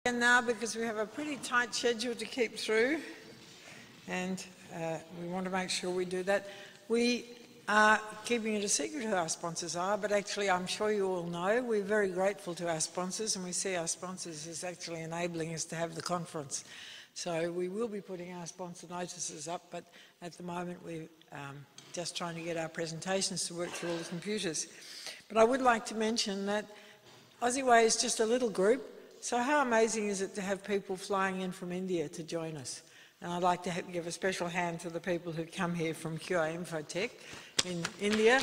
And now, because we have a pretty tight schedule to keep through, and we want to make sure we do that, we are keeping it a secret who our sponsors are, but actually I'm sure you all know we're very grateful to our sponsors, and we see our sponsors as actually enabling us to have the conference. So we will be putting our sponsor notices up, but at the moment we're just trying to get our presentations to work through all the computers. But I would like to mention that OZeWAI is just a little group. So how amazing is it to have people flying in from India to join us? And I'd like to give a special hand to the people who come here from QA Infotech in India.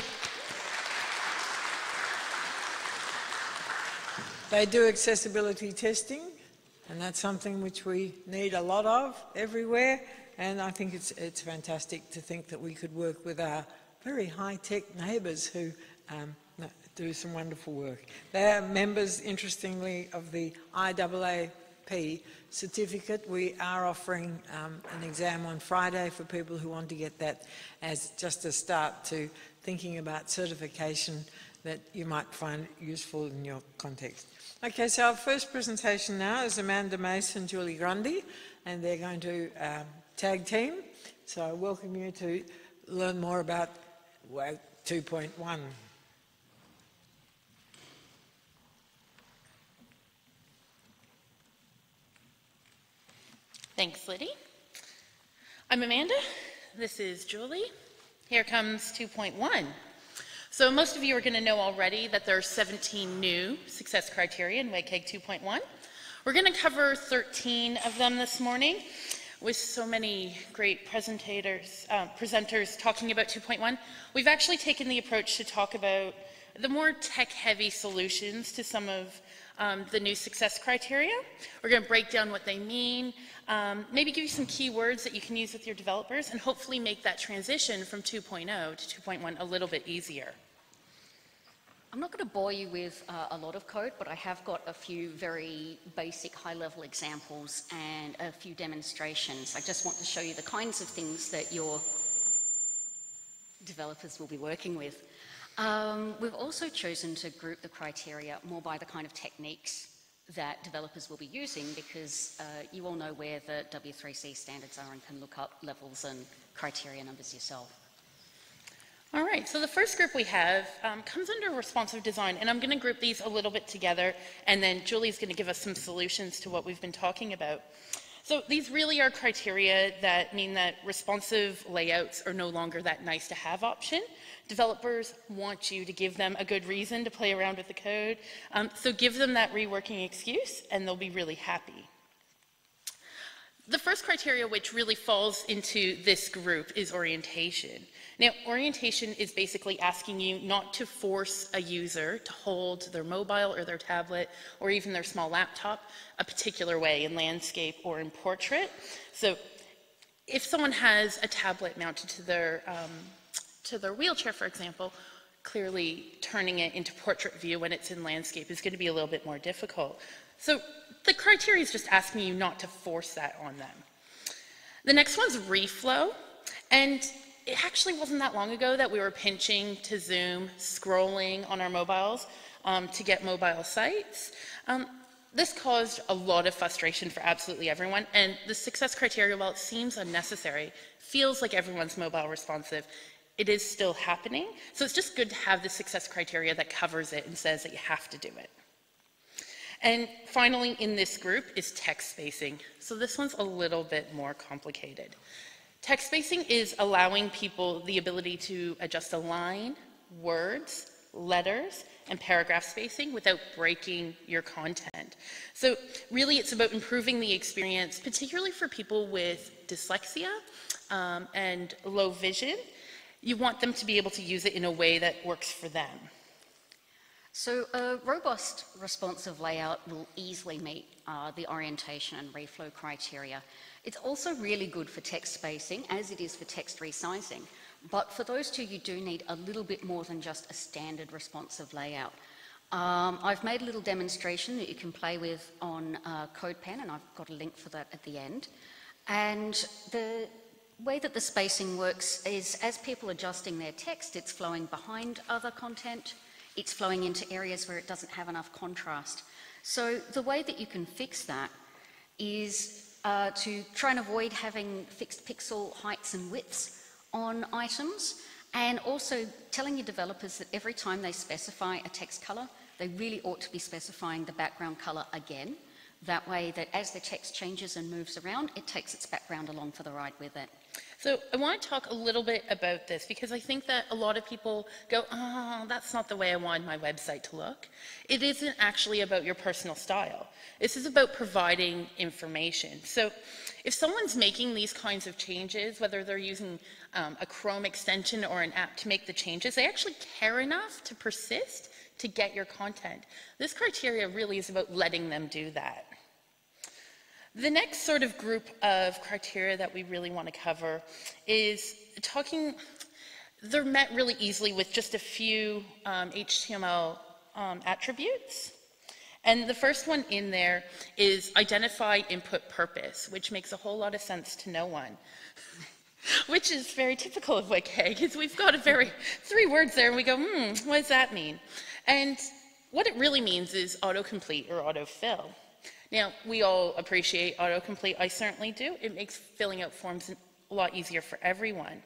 They do accessibility testing, and that's something which we need a lot of everywhere. And I think it's fantastic to think that we could work with our very high-tech neighbours who do some wonderful work. They are members, interestingly, of the IAAP certificate. We are offering an exam on Friday for people who want to get that as just a start to thinking about certification that you might find useful in your context. Okay, so our first presentation now is Amanda Mace and Julie Grundy, and they're going to tag team. So I welcome you to learn more about WCAG 2.1. Thanks, Liddy. I'm Amanda. This is Julie. Here comes 2.1. So most of you are going to know already that there are 17 new success criteria in WCAG 2.1. We're going to cover 13 of them this morning with so many great presenters talking about 2.1. We've actually taken the approach to talk about the more tech-heavy solutions to some of the new success criteria. We're going to break down what they mean, maybe give you some keywords that you can use with your developers, and hopefully make that transition from 2.0 to 2.1 a little bit easier. I'm not going to bore you with a lot of code, but I have got a few very basic high-level examples and a few demonstrations. I just want to show you the kinds of things that your developers will be working with. We've also chosen to group the criteria more by the kind of techniques that developers will be using, because you all know where the W3C standards are and can look up levels and criteria numbers yourself. All right, so the first group we have comes under responsive design, and I'm going to group these a little bit together, and then Julie's going to give us some solutions to what we've been talking about. So these really are criteria that mean that responsive layouts are no longer that nice to have option. Developers want you to give them a good reason to play around with the code. So give them that reworking excuse and they'll be really happy. The first criteria which really falls into this group is orientation. Now, orientation is basically asking you not to force a user to hold their mobile or their tablet or even their small laptop a particular way in landscape or in portrait. So if someone has a tablet mounted to their wheelchair, for example, clearly turning it into portrait view when it's in landscape is going to be a little bit more difficult. So the criteria is just asking you not to force that on them. The next one's reflow, and it actually wasn't that long ago that we were pinching to zoom, scrolling on our mobiles to get mobile sites. This caused a lot of frustration for absolutely everyone, and the success criteria, while it seems unnecessary, feels like everyone's mobile responsive. It is still happening, so it's just good to have the success criteria that covers it and says that you have to do it. And finally, in this group is text spacing. So this one's a little bit more complicated. Text spacing is allowing people the ability to adjust a line, words, letters, and paragraph spacing without breaking your content. So really it's about improving the experience, particularly for people with dyslexia and low vision. You want them to be able to use it in a way that works for them. So a robust responsive layout will easily meet the orientation and reflow criteria. It's also really good for text spacing, as it is for text resizing. But for those two, you do need a little bit more than just a standard responsive layout. I've made a little demonstration that you can play with on CodePen, and I've got a link for that at the end. And the way that the spacing works is, as people are adjusting their text, it's flowing behind other content. it's flowing into areas where it doesn't have enough contrast. So the way that you can fix that is to try and avoid having fixed pixel heights and widths on items, and also telling your developers that every time they specify a text colour, they really ought to be specifying the background colour again. That way that as the text changes and moves around, it takes its background along for the ride with it. So I want to talk a little bit about this because I think that a lot of people go, oh, that's not the way I want my website to look. It isn't actually about your personal style. This is about providing information. So if someone's making these kinds of changes, whether they're using a Chrome extension or an app to make the changes, they actually care enough to persist to get your content. This criteria really is about letting them do that. The next sort of group of criteria that we really want to cover is they're met really easily with just a few HTML attributes. And the first one in there is identify input purpose, which makes a whole lot of sense to no one. Which is very typical of WCAG, because we've got 3 words there and we go, what does that mean? And what it really means is autocomplete or autofill. Now, we all appreciate autocomplete. I certainly do. It makes filling out forms a lot easier for everyone.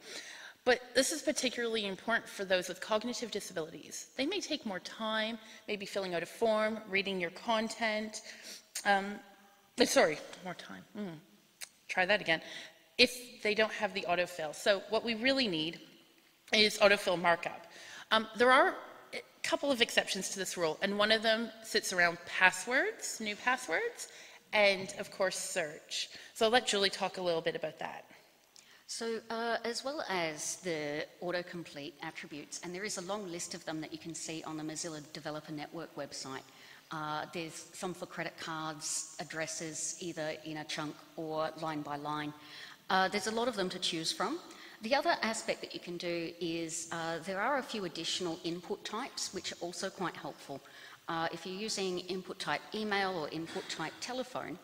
But this is particularly important for those with cognitive disabilities. They may take more time, maybe filling out a form, reading your content. More time. Try that again. If they don't have the autofill. So what we really need is autofill markup. There are a couple of exceptions to this rule, and one of them sits around passwords, new passwords, and of course search. So I'll let Julie talk a little bit about that. So as well as the autocomplete attributes, and there is a long list of them that you can see on the Mozilla Developer Network website. There's some for credit cards, addresses, either in a chunk or line by line. There's a lot of them to choose from. The other aspect that you can do is there are a few additional input types which are also quite helpful. If you're using input type email or input type telephone,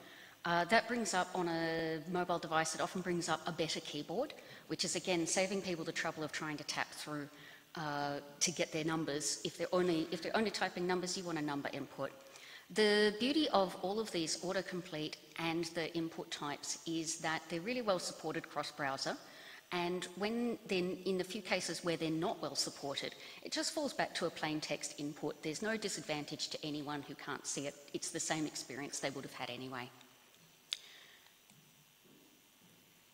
that brings up on a mobile device, it often brings up a better keyboard, which is again saving people the trouble of trying to tap through to get their numbers. If they're only typing numbers, you want a number input. The beauty of all of these autocomplete and the input types is that they're really well supported cross-browser. And when then, in the few cases where they're not well supported, it just falls back to a plain text input. There's no disadvantage to anyone who can't see it. It's the same experience they would have had anyway.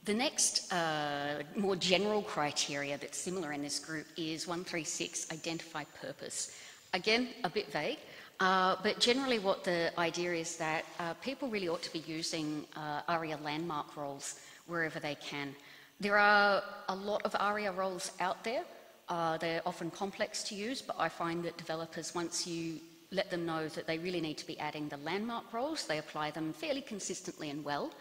The next more general criteria that's similar in this group is 136, identify purpose. Again, a bit vague, but generally what the idea is that people really ought to be using ARIA landmark roles wherever they can. There are a lot of ARIA roles out there. They're often complex to use, but I find that developers, once you let them know that they really need to be adding the landmark roles, they apply them fairly consistently and well.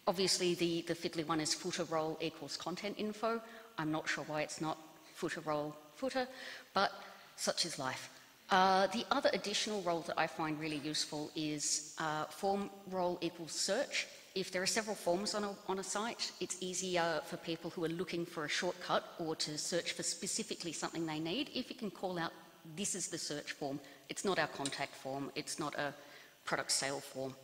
Obviously, the fiddly one is footer role equals content info. I'm not sure why it's not footer role footer, but such is life. The other additional role that I find really useful is form role equals search. If there are several forms on a site, it's easier for people who are looking for a shortcut or to search for specifically something they need. If you can call out, this is the search form. It's not our contact form. It's not a product sale form.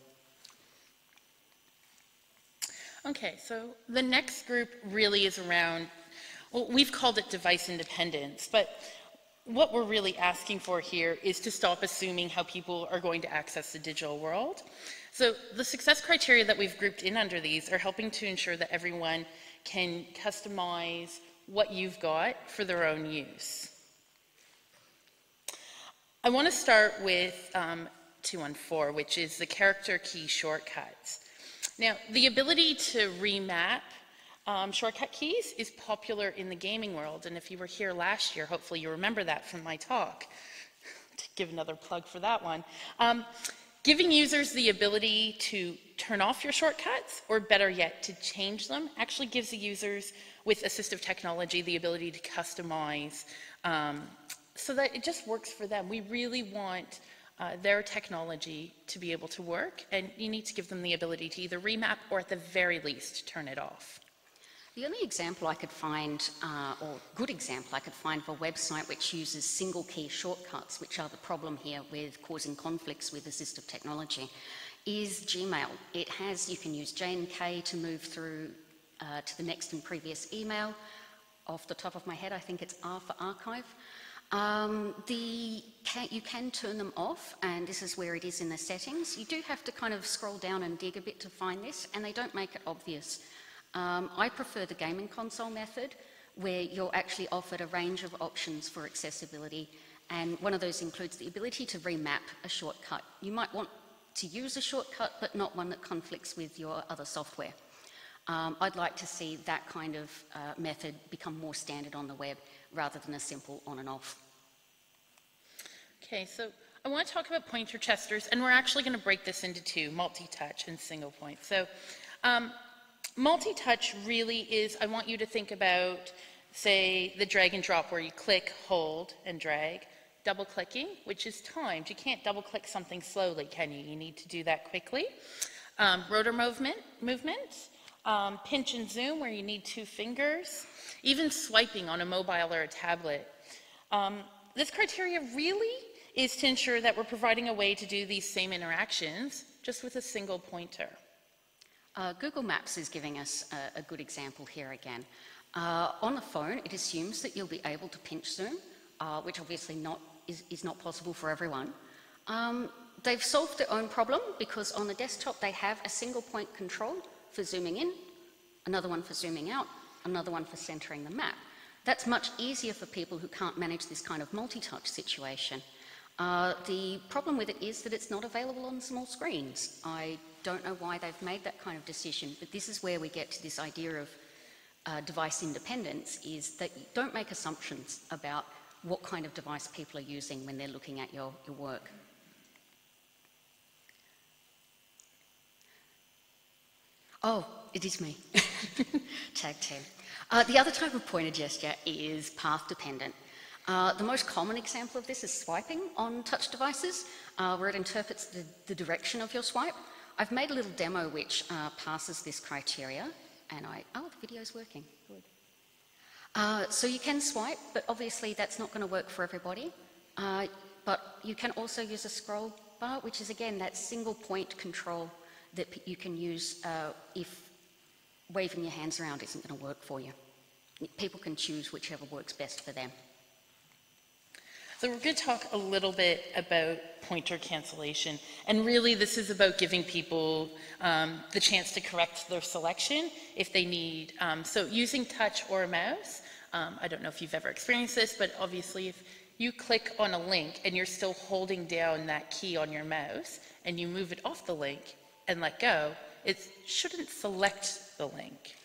Okay, so the next group really is around, well, we've called it device independence, but what we're really asking for here is to stop assuming how people are going to access the digital world. So the success criteria that we've grouped in under these are helping to ensure that everyone can customize what you've got for their own use. I want to start with 214, which is the character key shortcuts. Now, the ability to remap shortcut keys is popular in the gaming world, and if you were here last year, hopefully you remember that from my talk. To give another plug for that one. Giving users the ability to turn off your shortcuts, or better yet, to change them, actually gives the users with assistive technology the ability to customize so that it just works for them. We really want their technology to be able to work, and you need to give them the ability to either remap or at the very least turn it off. The only example I could find, or good example I could find of a website which uses single key shortcuts, which are the problem here with causing conflicts with assistive technology, is Gmail. It has, you can use J and K to move through to the next and previous email. Off the top of my head, I think it's R for archive. You can turn them off, and this is where it is in the settings. You do have to kind of scroll down and dig a bit to find this, and they don't make it obvious. I prefer the gaming console method, where you're actually offered a range of options for accessibility, and one of those includes the ability to remap a shortcut. You might want to use a shortcut, but not one that conflicts with your other software. I'd like to see that kind of method become more standard on the web, rather than a simple on and off. Okay, so I want to talk about pointer testers, and we're actually going to break this into two, multi-touch and single point. So multi-touch really is, I want you to think about, say, the drag and drop where you click, hold, and drag. Double-clicking, which is timed. You can't double-click something slowly, can you? You need to do that quickly. Rotor movements, pinch and zoom where you need 2 fingers, even swiping on a mobile or a tablet. This criteria really is to ensure that we're providing a way to do these same interactions just with a single pointer. Google Maps is giving us a good example here again. On the phone, it assumes that you'll be able to pinch zoom, which obviously is not possible for everyone. They've solved their own problem because on the desktop they have a single point control for zooming in, another one for zooming out, another one for centering the map. That's much easier for people who can't manage this kind of multi-touch situation. The problem with it is that it's not available on small screens. I don't know why they've made that kind of decision, but this is where we get to this idea of device independence, is that you don't make assumptions about what kind of device people are using when they're looking at your work. Oh, it is me. Tag team. The other type of pointer gesture is path dependent. The most common example of this is swiping on touch devices, where it interprets the direction of your swipe. I've made a little demo which passes this criteria, and oh, the video's working, good. So you can swipe, but obviously that's not going to work for everybody. But you can also use a scroll bar, which is again that single point control that you can use if waving your hands around isn't going to work for you. People can choose whichever works best for them. So we're going to talk a little bit about pointer cancellation, and really this is about giving people the chance to correct their selection if they need. So using touch or a mouse, I don't know if you've ever experienced this, but obviously if you click on a link and you're still holding down that key on your mouse and you move it off the link and let go, it shouldn't select the link.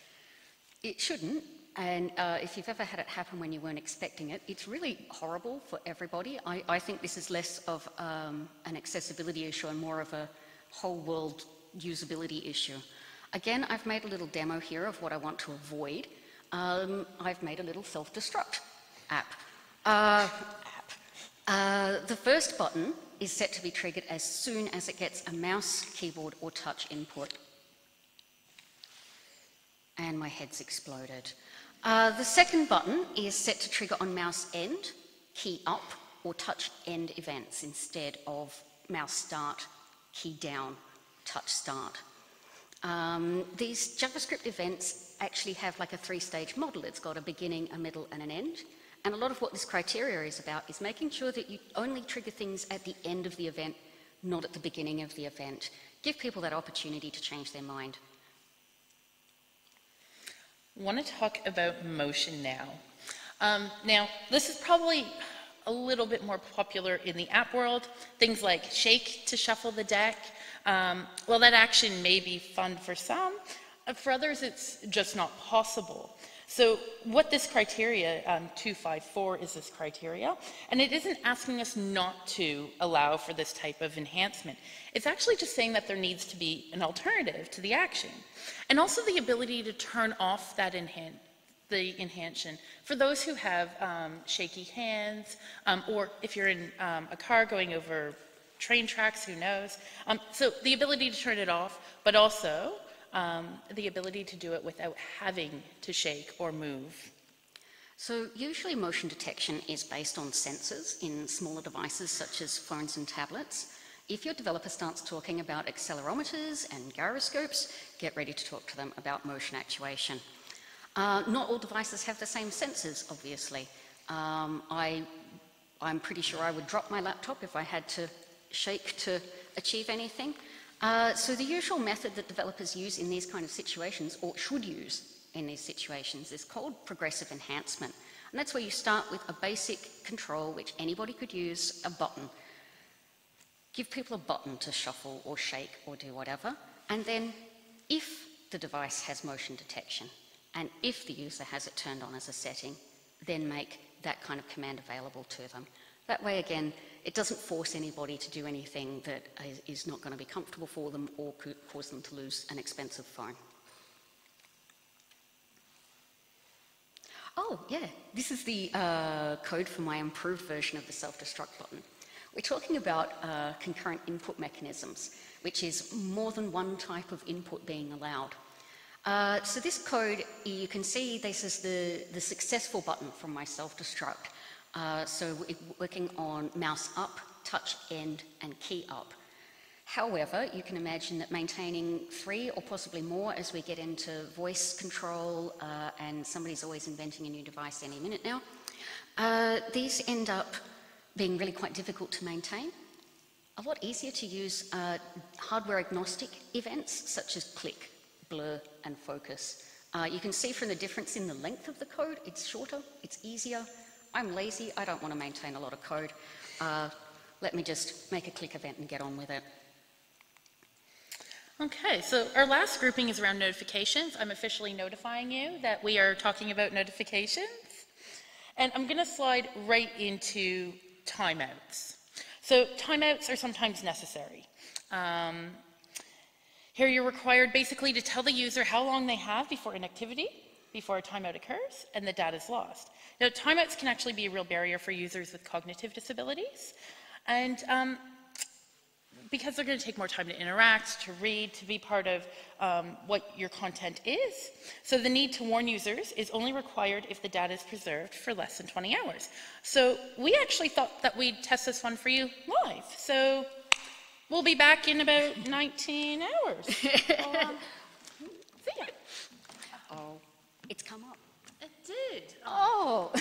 It shouldn't. And if you've ever had it happen when you weren't expecting it, it's really horrible for everybody. I think this is less of an accessibility issue and more of a whole world usability issue. Again, I've made a little demo here of what I want to avoid. I've made a little self-destruct app. The first button is set to be triggered as soon as it gets a mouse, keyboard or touch input. And my head's exploded. The second button is set to trigger on mouse end, key up or touch end events instead of mouse start, key down, touch start. These JavaScript events actually have like a 3-stage model. It's got a beginning, a middle and an end. And a lot of what this criteria is about is making sure that you only trigger things at the end of the event, not at the beginning of the event. Give people that opportunity to change their mind. I want to talk about motion now. Now, this is probably a little bit more popular in the app world. Things like shake to shuffle the deck. Well, that action may be fun for some. For others, it's just not possible. So what this criteria, 254 is this criteria, and it isn't asking us not to allow for this type of enhancement. It's actually just saying that there needs to be an alternative to the action. And also the ability to turn off that enhancement for those who have shaky hands, or if you're in a car going over train tracks, who knows. So the ability to turn it off, but also the ability to do it without having to shake or move? So usually motion detection is based on sensors in smaller devices such as phones and tablets. If your developer starts talking about accelerometers and gyroscopes, get ready to talk to them about motion actuation. Not all devices have the same sensors, obviously. I'm pretty sure I would drop my laptop if I had to shake to achieve anything. So the usual method that developers use in these kind of situations, or should use in these situations, is called progressive enhancement. And that's where you start with a basic control, which anybody could use, a button. Give people a button to shuffle or shake or do whatever. And then if the device has motion detection, and if the user has it turned on as a setting, then make that kind of command available to them. That way, again, it doesn't force anybody to do anything that is not going to be comfortable for them or could cause them to lose an expensive phone. Oh, yeah, this is the code for my improved version of the self-destruct button. We're talking about concurrent input mechanisms, which is more than one type of input being allowed. So this code, you can see this is the successful button from my self-destruct. So we're working on mouse up, touch end, and key up. However, you can imagine that maintaining 3 or possibly more as we get into voice control, and somebody's always inventing a new device any minute now, these end up being really quite difficult to maintain. A lot easier to use hardware agnostic events such as click, blur, and focus. You can see from the difference in the length of the code, it's shorter, it's easier. I'm lazy, I don't want to maintain a lot of code. Let me just make a click event and get on with it. Okay, so our last grouping is around notifications. I'm officially notifying you that we are talking about notifications. And I'm going to slide right into timeouts. So timeouts are sometimes necessary. Here you're required basically to tell the user how long they have before inactivity, before a timeout occurs, and the data is lost. Now, timeouts can actually be a real barrier for users with cognitive disabilities. And because they're going to take more time to interact, to read, to be part of what your content is. So the need to warn users is only required if the data is preserved for less than 20 hours. So we actually thought that we'd test this one for you live. So we'll be back in about 19 hours. See ya. Oh, it's come up. It did. Oh.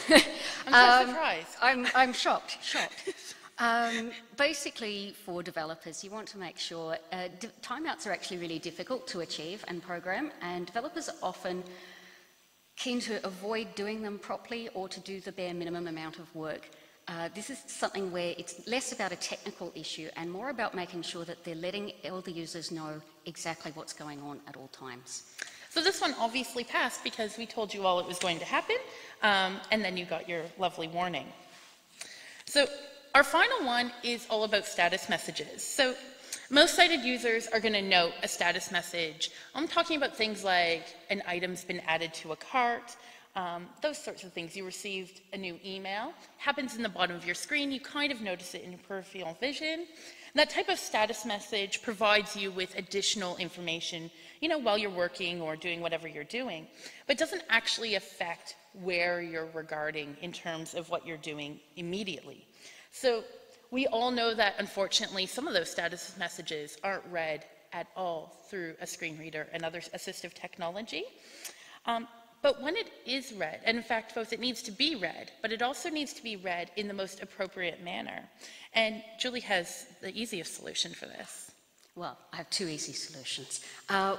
I'm so surprised. I'm shocked. Basically, for developers, you want to make sure timeouts are actually really difficult to achieve and program, and developers are often keen to avoid doing them properly or to do the bare minimum amount of work. This is something where it's less about a technical issue and more about making sure that they're letting all the users know exactly what's going on at all times. So this one obviously passed because we told you all it was going to happen, and then you got your lovely warning. So our final one is all about status messages. So most sighted users are going to note a status message. I'm talking about things like an item's been added to a cart, those sorts of things. You received a new email, happens in the bottom of your screen, you kind of notice it in your peripheral vision. And that type of status message provides you with additional information, you know, while you're working or doing whatever you're doing, but doesn't actually affect where you're regarding in terms of what you're doing immediately. So we all know that, unfortunately, some of those status messages aren't read at all through a screen reader and other assistive technology. But when it is read, and in fact, both it needs to be read, but it also needs to be read in the most appropriate manner. And Julie has the easiest solution for this. Well, I have 2 easy solutions.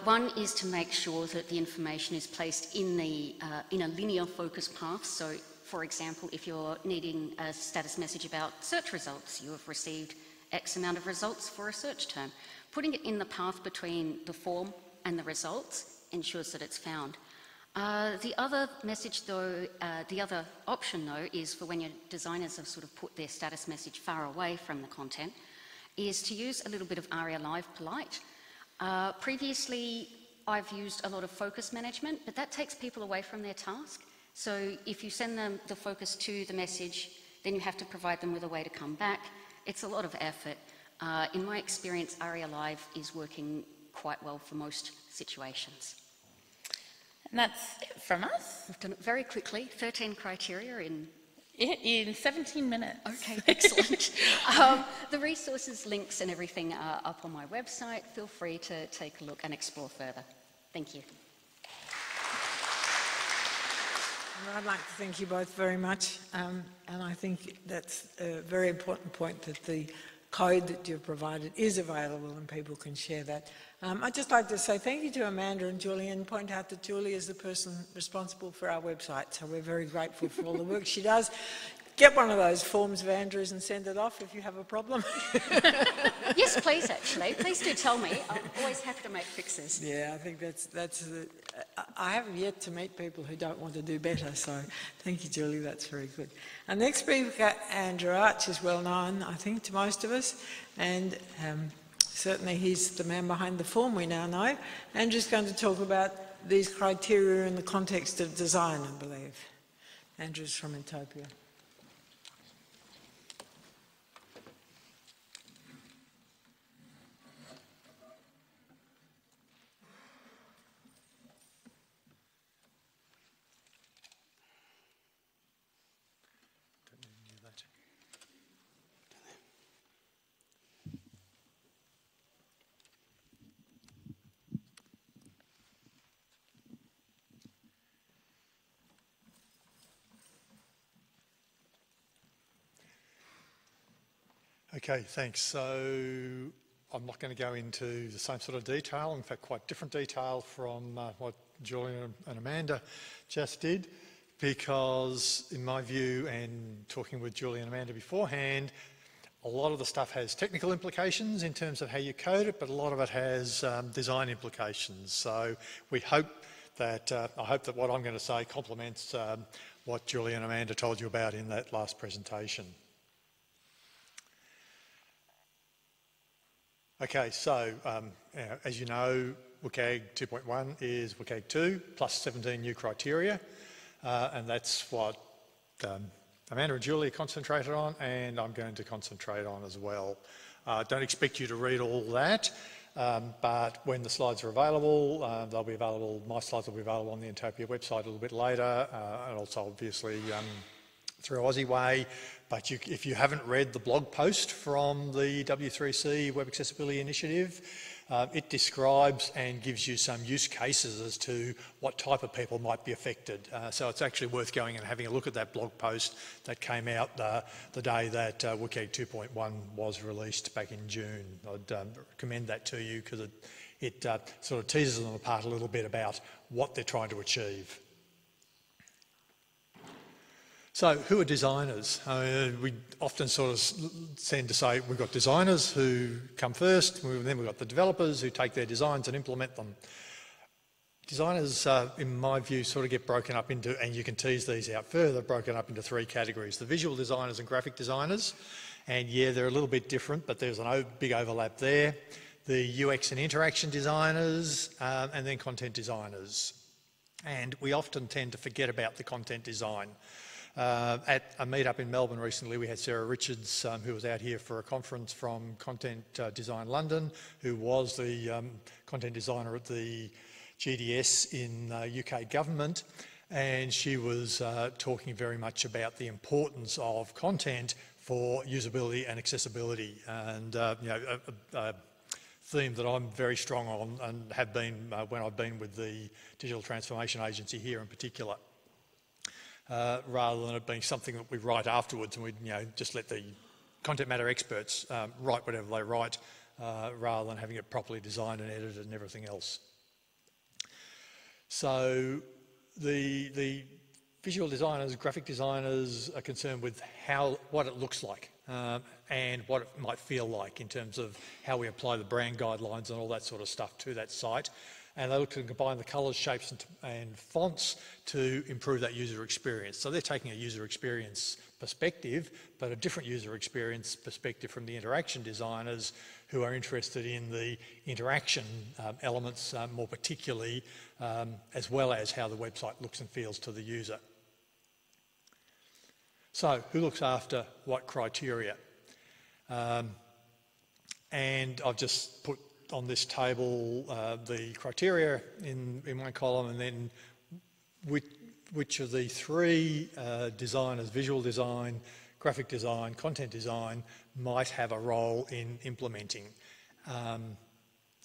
One is to make sure that the information is placed in a linear focus path. So, for example, if you're needing a status message about search results, you have received X amount of results for a search term. Putting it in the path between the form and the results ensures that it's found. The other message, though, the other option, though, is for when your designers have sort of put their status message far away from the content, is to use a little bit of ARIA Live Polite. Previously, I've used a lot of focus management, but that takes people away from their task. So if you send them the focus to the message, then you have to provide them with a way to come back. It's a lot of effort. In my experience, ARIA Live is working quite well for most situations. And that's it from us. We've done it very quickly, 13 criteria in 17 minutes. Okay, excellent. The resources, links and everything are up on my website. Feel free to take a look and explore further. Thank you. Well, I'd like to thank you both very much, and I think that's a very important point, that the code that you've provided is available and people can share that. I'd just like to say thank you to Amanda and Julie, and point out that Julie is the person responsible for our website, so we're very grateful for all the work she does. Get one of those forms of Andrew's and send it off if you have a problem. Yes, please, actually. Please do tell me. I'm always happy to make fixes. Yeah, I think I haven't yet to meet people who don't want to do better, so thank you, Julie, that's very good. Our next speaker, Andrew Arch, is well known, I think, to most of us, and certainly he's the man behind the form we now know. Andrew's going to talk about these criteria in the context of design, I believe. Andrew's from Intopia. Okay, thanks. So I'm not going to go into the same sort of detail, in fact quite different detail from what Julian and Amanda just did, because in my view, and talking with Julian and Amanda beforehand, a lot of the stuff has technical implications in terms of how you code it, but a lot of it has design implications. So we hope that, I hope that what I'm going to say complements what Julian and Amanda told you about in that last presentation. Okay, so as you know, WCAG 2.1 is WCAG 2 plus 17 new criteria, and that's what Amanda and Julie concentrated on, and I'm going to concentrate on as well. Don't expect you to read all that, but when the slides are available, they'll be available, my slides will be available on the Intopia website a little bit later, and also obviously through OZeWAI. But if you haven't read the blog post from the W3C Web Accessibility Initiative, it describes and gives you some use cases as to what type of people might be affected. So it's actually worth going and having a look at that blog post that came out the day that WCAG 2.1 was released back in June. I'd recommend that to you because it sort of teases them apart a little bit about what they're trying to achieve. So who are designers? We often sort of tend to say we've got designers who come first, and then we've got the developers who take their designs and implement them. Designers, in my view, sort of get broken up into, and you can tease these out further, broken up into three categories. The visual designers and graphic designers, and yeah, they're a little bit different, but there's a big overlap there. The UX and interaction designers, and then content designers. And we often tend to forget about the content design. At a meetup in Melbourne recently, we had Sarah Richards, who was out here for a conference from Content Design London, who was the content designer at the GDS in UK government, and she was talking very much about the importance of content for usability and accessibility, and you know, a theme that I'm very strong on and have been when I've been with the Digital Transformation Agency here in particular. Rather than it being something that we write afterwards and we just let the content matter experts write whatever they write, rather than having it properly designed and edited and everything else. So the visual designers, graphic designers are concerned with what it looks like and what it might feel like in terms of how we apply the brand guidelines and all that sort of stuff to that site. And they look to combine the colours, shapes and fonts to improve that user experience. So they're taking a user experience perspective, but a different user experience perspective from the interaction designers who are interested in the interaction elements more particularly, as well as how the website looks and feels to the user. So who looks after what criteria? And I've just put on this table the criteria in one column, and then which of the three designers, visual design, graphic design, content design, might have a role in implementing.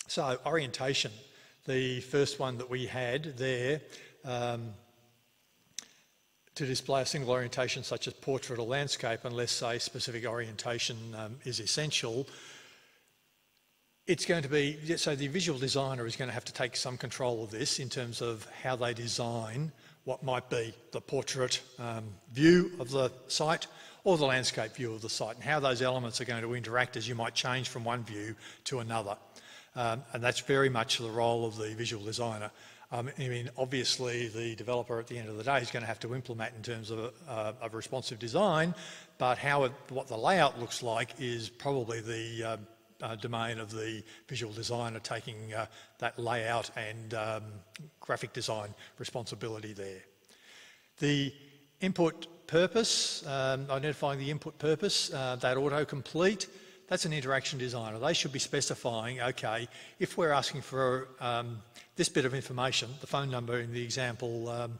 So orientation, the first one that we had there, to display a single orientation such as portrait or landscape, unless, say, specific orientation is essential, it's going to be, so the visual designer is going to have to take some control of this in terms of how they design what might be the portrait view of the site or the landscape view of the site, and how those elements are going to interact as you might change from one view to another. And that's very much the role of the visual designer. I mean, obviously the developer at the end of the day is going to have to implement in terms of a responsive design, but what the layout looks like is probably the domain of the visual designer, taking that layout and graphic design responsibility there. The input purpose, identifying the input purpose, that autocomplete, that's an interaction designer. They should be specifying, okay, if we're asking for this bit of information, the phone number in the example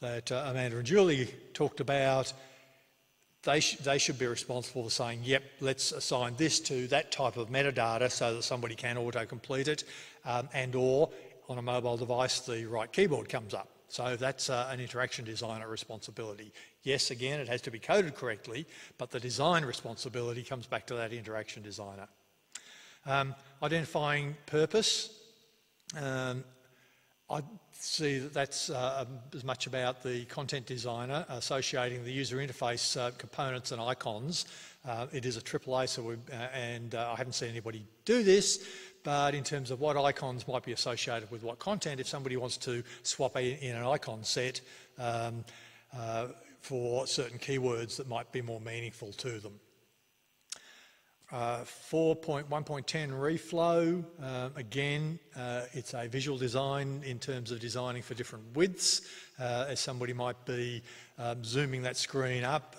that Amanda and Julie talked about, they should be responsible for saying, yep, let's assign this to that type of metadata so that somebody can autocomplete it, and or on a mobile device the right keyboard comes up. So that's an interaction designer responsibility. Yes, again, it has to be coded correctly, but the design responsibility comes back to that interaction designer. Identifying purpose. I see that that's as much about the content designer associating the user interface components and icons. It is a AAA, so I haven't seen anybody do this, but in terms of what icons might be associated with what content, if somebody wants to swap in an icon set for certain keywords that might be more meaningful to them. 4.1.10 reflow, again, it's a visual design in terms of designing for different widths, as somebody might be zooming that screen up,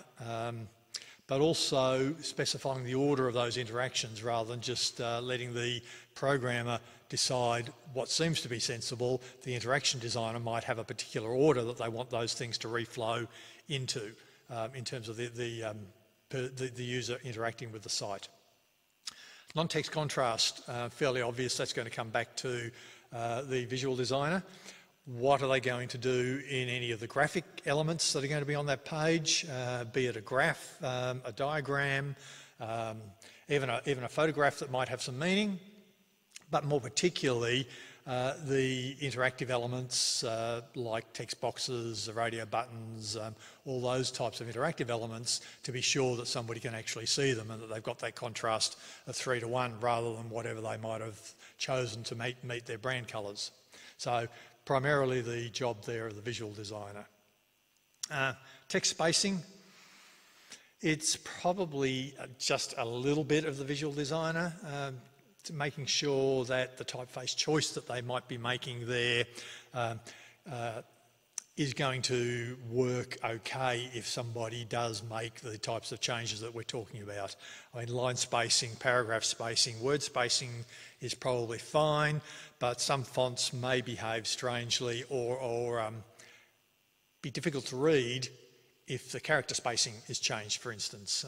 but also specifying the order of those interactions rather than just letting the programmer decide what seems to be sensible. The interaction designer might have a particular order that they want those things to reflow into in terms of the user interacting with the site. Non-text contrast, fairly obvious, that's going to come back to the visual designer. What are they going to do in any of the graphic elements that are going to be on that page, be it a graph, a diagram, even a photograph that might have some meaning, but more particularly the interactive elements like text boxes, radio buttons, all those types of interactive elements, to be sure that somebody can actually see them and that they've got that contrast of 3:1 rather than whatever they might have chosen to meet their brand colours. So primarily the job there of the visual designer. Text spacing, it's probably just a little bit of the visual designer, making sure that the typeface choice that they might be making there is going to work okay if somebody does make the types of changes that we're talking about. I mean, line spacing, paragraph spacing, word spacing is probably fine, but some fonts may behave strangely or be difficult to read if the character spacing is changed, for instance.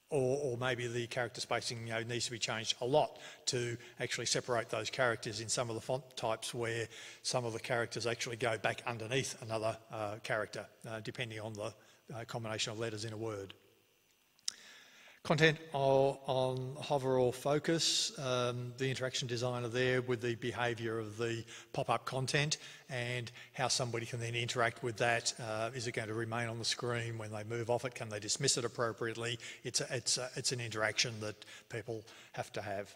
Or maybe the character spacing needs to be changed a lot to actually separate those characters in some of the font types where some of the characters actually go back underneath another character, depending on the combination of letters in a word. Content on hover or focus, the interaction designer there with the behaviour of the pop-up content and how somebody can then interact with that. Is it going to remain on the screen when they move off it? Can they dismiss it appropriately? It's an interaction that people have to have.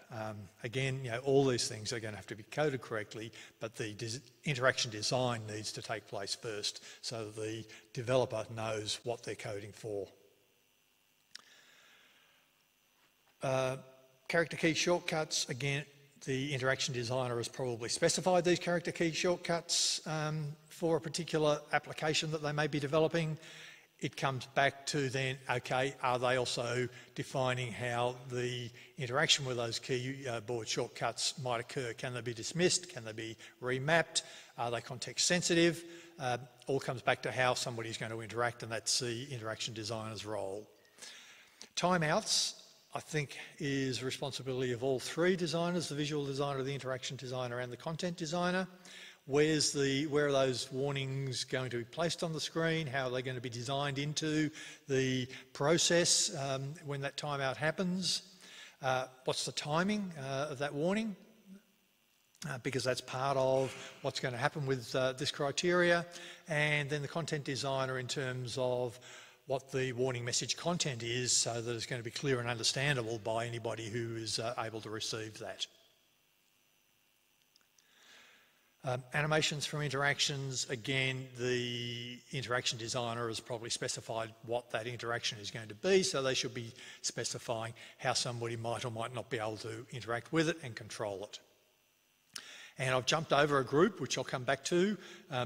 Again, all these things are going to have to be coded correctly, but the interaction design needs to take place first so that the developer knows what they're coding for. Character key shortcuts, again, the interaction designer has probably specified these character key shortcuts for a particular application that they may be developing. it comes back to then, okay, are they also defining how the interaction with those keyboard shortcuts might occur? Can they be dismissed? Can they be remapped? Are they context sensitive? All comes back to how somebody's going to interact, and that's the interaction designer's role. Timeouts, I think, is the responsibility of all three designers, the visual designer, the interaction designer and the content designer. Where are those warnings going to be placed on the screen? How are they going to be designed into the process when that timeout happens? What's the timing of that warning? Because that's part of what's going to happen with this criteria. And then the content designer in terms of what the warning message content is, so that it's going to be clear and understandable by anybody who is able to receive that. Animations from interactions, again, the interaction designer has probably specified what that interaction is going to be, so they should be specifying how somebody might or might not be able to interact with it and control it. And I've jumped over a group, which I'll come back to,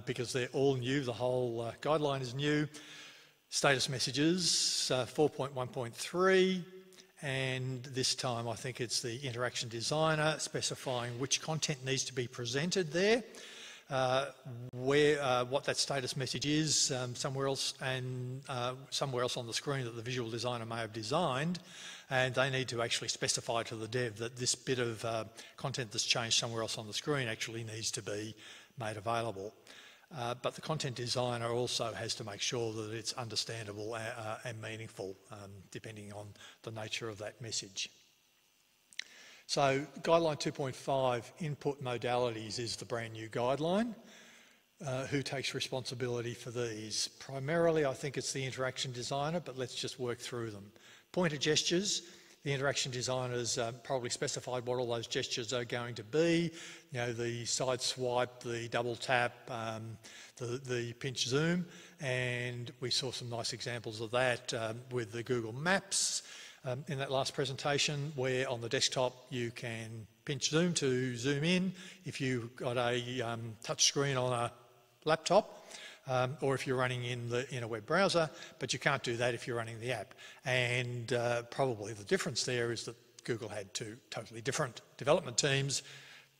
because they're all new, the whole guideline is new. Status messages, 4.1.3. And this time I think it's the interaction designer specifying which content needs to be presented there, what that status message is somewhere else on the screen that the visual designer may have designed, and they need to actually specify to the dev that this bit of content that's changed somewhere else on the screen actually needs to be made available. But the content designer also has to make sure that it's understandable and meaningful, depending on the nature of that message. So guideline 2.5, input modalities, is the brand new guideline. Who takes responsibility for these? Primarily, I think it's the interaction designer, but let's just work through them. Pointer gestures. The interaction designers probably specified what all those gestures are going to be. You know, the side swipe, the double tap, the pinch zoom, and we saw some nice examples of that with the Google Maps in that last presentation, where on the desktop you can pinch zoom to zoom in if you've got a touch screen on a laptop. Or if you're running in a web browser, but you can't do that if you're running the app. And probably the difference there is that Google had two totally different development teams,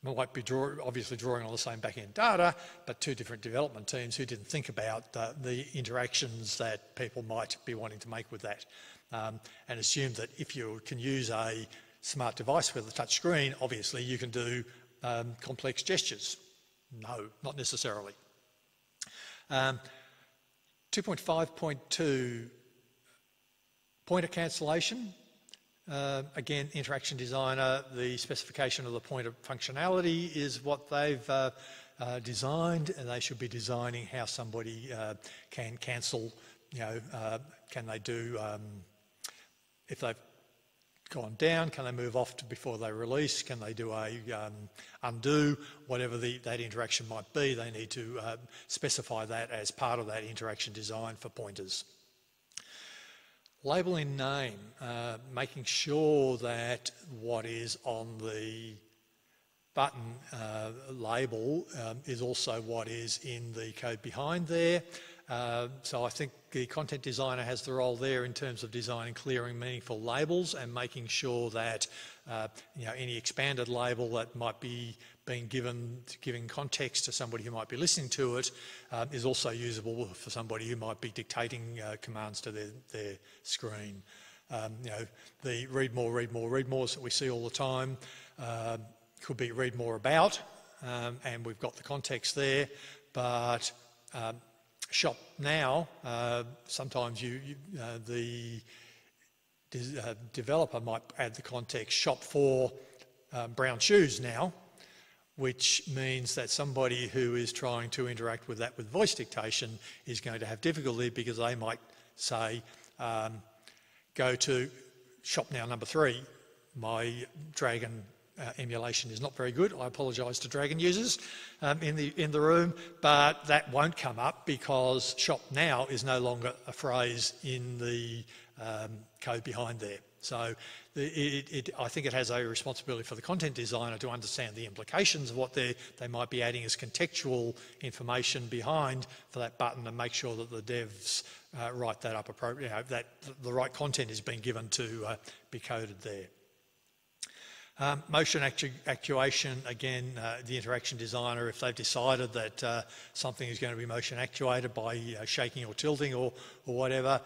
might be obviously drawing on the same back-end data, but two different development teams who didn't think about the interactions that people might be wanting to make with that, and assumed that if you can use a smart device with a touch screen, obviously you can do complex gestures. No, not necessarily. 2.5.2, pointer cancellation. Again, interaction designer, the specification of the pointer functionality is what they've designed, and they should be designing how somebody can cancel, can they do, if they've gone down, can they move off before they release? Can they do a undo? Whatever that interaction might be, they need to specify that as part of that interaction design for pointers. Label in name, making sure that what is on the button label is also what is in the code behind there. So I think the content designer has the role there in terms of designing clear and meaningful labels and making sure that any expanded label that might be being giving context to somebody who might be listening to it is also usable for somebody who might be dictating commands to their screen. The read mores that we see all the time could be read more about, and we've got the context there, but shop now, sometimes the developer might add the context shop for brown shoes now, which means that somebody who is trying to interact with that with voice dictation is going to have difficulty, because they might say, go to shop now number 3. My Dragon emulation is not very good. I apologise to Dragon users in the room, but that won't come up because shop now is no longer a phrase in the code behind there. So I think it has a responsibility for the content designer to understand the implications of what they might be adding as contextual information behind for that button, and make sure that the devs write that up appropriately, that the right content is being given to be coded there. Motion actuation, again, the interaction designer, if they've decided that something is going to be motion actuated by shaking or tilting or whatever,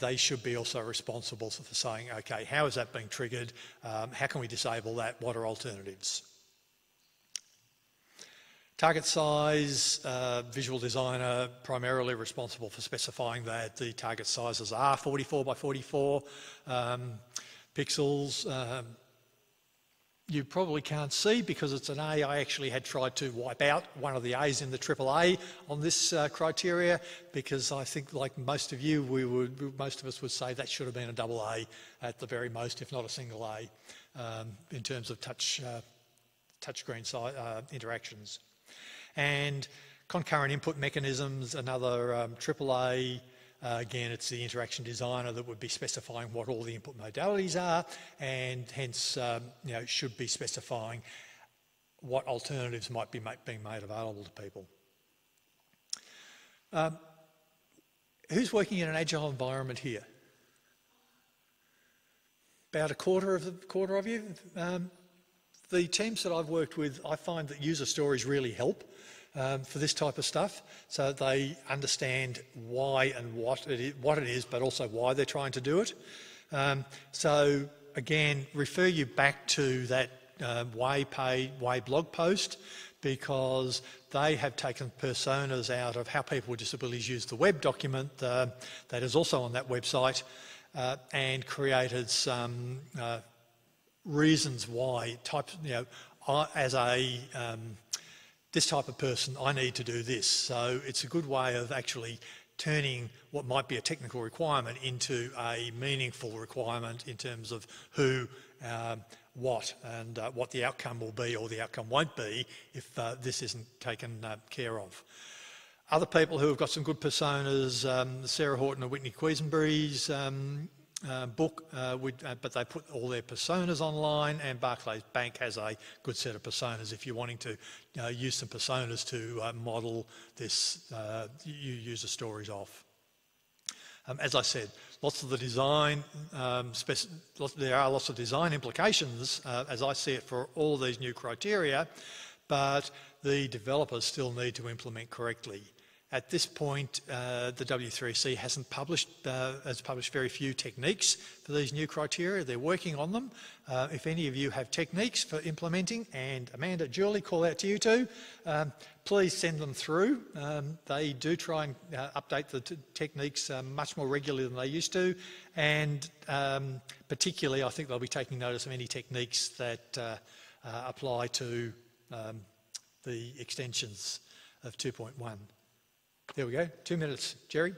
they should be also responsible for saying, okay, how is that being triggered? How can we disable that? What are alternatives? Target size, visual designer primarily responsible for specifying that the target sizes are 44 by 44 pixels. You probably can't see because it's an A. I actually had tried to wipe out one of the A's in the AAA on this criteria, because I think, like most of you, most of us would say that should have been a double A at the very most, if not a single A, in terms of touchscreen interactions. And concurrent input mechanisms, another AAA. Again, it's the interaction designer that would be specifying what all the input modalities are, and hence should be specifying what alternatives might be being made available to people. Who's working in an agile environment here? About a quarter of you. The teams that I've worked with, I find that user stories really help for this type of stuff, so they understand why and what it is, but also why they're trying to do it. So again, refer you back to that WCAG blog post, because they have taken personas out of how people with disabilities use the web document that is also on that website, and created some reasons why as a this type of person, I need to do this. So it's a good way of actually turning what might be a technical requirement into a meaningful requirement in terms of who, what, and what the outcome will be or the outcome won't be if this isn't taken care of. Other people who have got some good personas, Sarah Horton and Whitney Quisenberry's book, but they put all their personas online, and Barclays Bank has a good set of personas if you're wanting to use some personas to model this user stories off. As I said, lots of the design, there are lots of design implications, as I see it, for all of these new criteria, but the developers still need to implement correctly. At this point, the W3C has published very few techniques for these new criteria. They're working on them. If any of you have techniques for implementing, and Amanda, Julie, call out to you too, please send them through. They do try and update the techniques much more regularly than they used to, and particularly I think they'll be taking notice of any techniques that apply to the extensions of 2.1. There we go, 2 minutes. Jerry?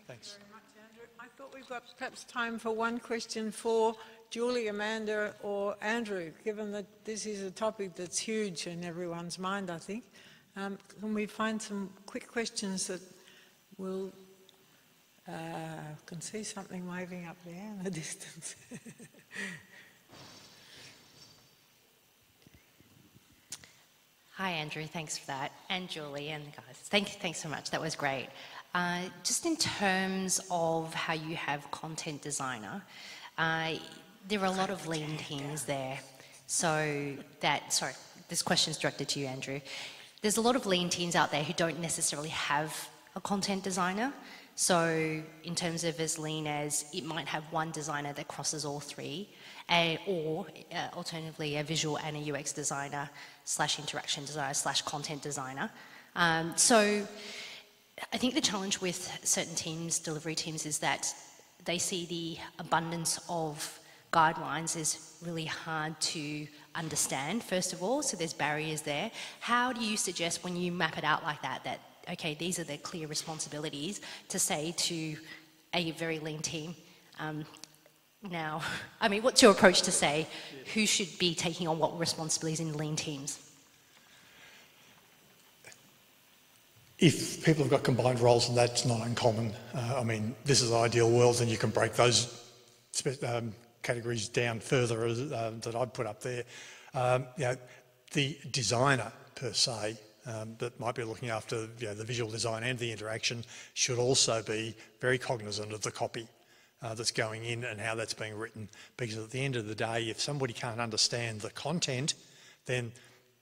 Thanks. Thank you very much, Andrew. I thought we've got perhaps time for one question for Julie, Amanda or Andrew, given that this is a topic that's huge in everyone's mind, I think. Can we find some quick questions that will... I can see something waving up there in the distance. Hi Andrew, thanks for that, and Julie and the guys. Thanks so much, that was great. Just in terms of how you have content designer, there are a lot of lean teams there. Sorry, this question's directed to you, Andrew. There's a lot of lean teams out there who don't necessarily have a content designer. So in terms of as lean as it might have one designer that crosses all three, or alternatively a visual and a UX designer / interaction designer / content designer. So I think the challenge with certain teams, delivery teams, is that they see the abundance of guidelines is really hard to understand, first of all, so there's barriers there. How do you suggest, when you map it out like that, okay, these are the clear responsibilities, to say to a very lean team, now, I mean, what's your approach to say who should be taking on what responsibilities in lean teams? If people have got combined roles, and that's not uncommon, I mean, this is an ideal world, and you can break those categories down further that I'd put up there. You know, the designer per se that might be looking after the visual design and the interaction should also be very cognizant of the copy that's going in and how that's being written, because at the end of the day, if somebody can't understand the content, then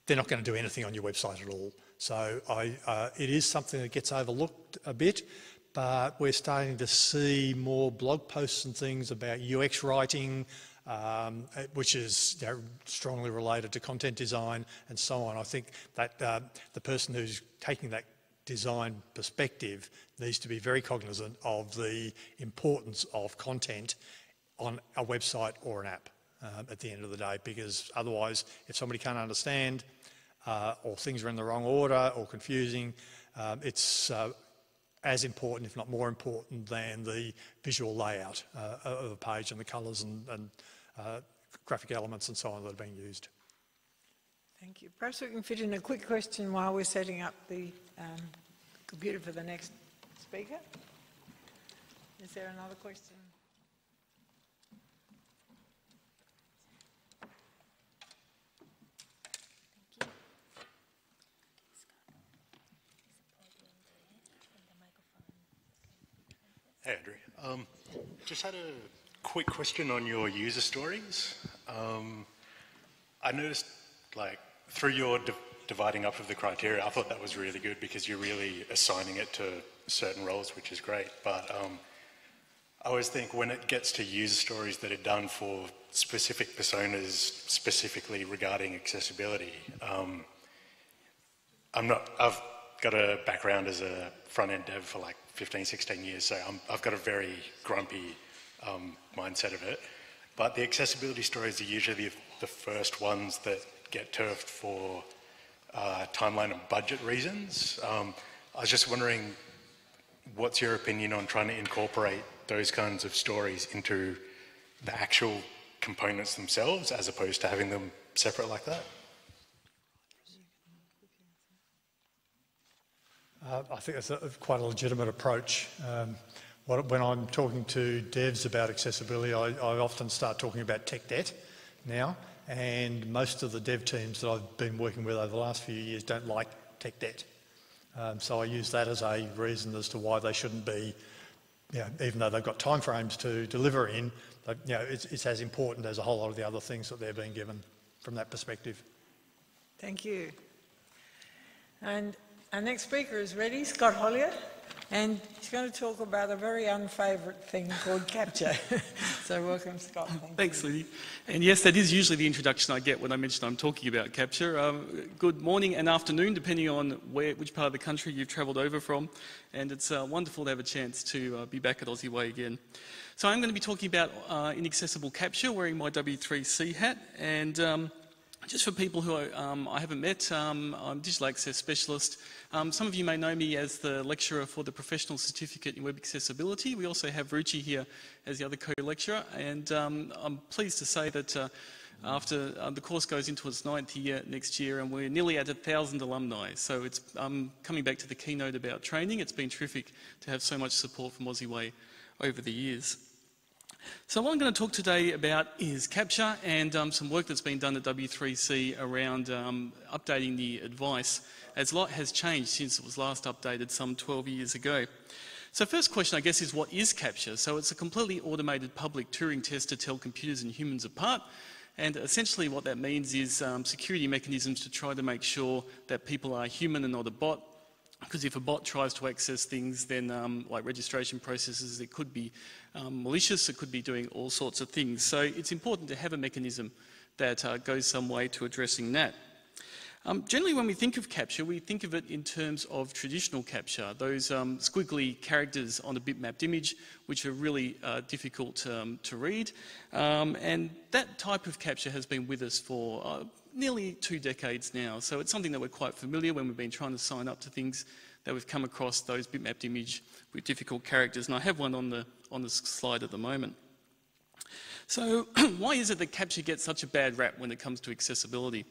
they're not going to do anything on your website at all. So it is something that gets overlooked a bit, but we're starting to see more blog posts and things about UX writing, which is strongly related to content design and so on. I think that the person who's taking that design perspective needs to be very cognizant of the importance of content on a website or an app at the end of the day, because otherwise, if somebody can't understand or things are in the wrong order or confusing, it's as important, if not more important, than the visual layout of a page and the colours and graphic elements and so on that are being used. Thank you. Perhaps we can fit in a quick question while we're setting up the computer for the next speaker. Is there another question? Hey, Andrew. Just had a quick question on your user stories. I noticed, like, through your dividing up of the criteria, I thought that was really good because you're really assigning it to certain roles, which is great. But I always think when it gets to user stories that are done for specific personas, specifically regarding accessibility, I've got a background as a front-end dev for like 15, 16 years, so I've got a very grumpy mindset of it. But the accessibility stories are usually the first ones that get turfed for timeline and budget reasons. I was just wondering, what's your opinion on trying to incorporate those kinds of stories into the actual components themselves, as opposed to having them separate like that? I think that's quite a legitimate approach. When I'm talking to devs about accessibility, I often start talking about tech debt now, and most of the dev teams that I've been working with over the last few years don't like tech debt. So I use that as a reason as to why they shouldn't be, even though they've got timeframes to deliver in, it's as important as a whole lot of the other things that they're being given from that perspective. Thank you. And our next speaker is ready, Scott Hollier, and he's going to talk about a very unfavourite thing called CAPTCHA. So welcome, Scott. Thanks, Liddy. And yes, that is usually the introduction I get when I mention I'm talking about CAPTCHA. Good morning and afternoon, depending on which part of the country you've travelled over from. And it's wonderful to have a chance to be back at OZeWAI again. So I'm going to be talking about inaccessible CAPTCHA, wearing my W3C hat. And just for people who I haven't met, I'm a digital access specialist. Some of you may know me as the lecturer for the Professional Certificate in Web Accessibility. We also have Ruchi here as the other co-lecturer, and I'm pleased to say that after the course goes into its 9th year next year, and we're nearly at 1,000 alumni. So it's coming back to the keynote about training. It's been terrific to have so much support from OZeWAI over the years. So what I'm going to talk today about is CAPTCHA and some work that's been done at W3C around updating the advice, as a lot has changed since it was last updated some 12 years ago. So first question, I guess, is what is CAPTCHA? So it's a completely automated public Turing test to tell computers and humans apart. And essentially what that means is security mechanisms to try to make sure that people are human and not a bot. Because if a bot tries to access things, then like registration processes, it could be malicious, it could be doing all sorts of things. So it's important to have a mechanism that goes some way to addressing that. Generally, when we think of CAPTCHA, we think of it in terms of traditional CAPTCHA, those squiggly characters on a bitmapped image, which are really difficult to read. And that type of CAPTCHA has been with us for nearly 2 decades now. So it's something that we're quite familiar when we've been trying to sign up to things, that we've come across those bitmapped image with difficult characters. And I have one on the slide at the moment. So why is it that CAPTCHA gets such a bad rap when it comes to accessibility?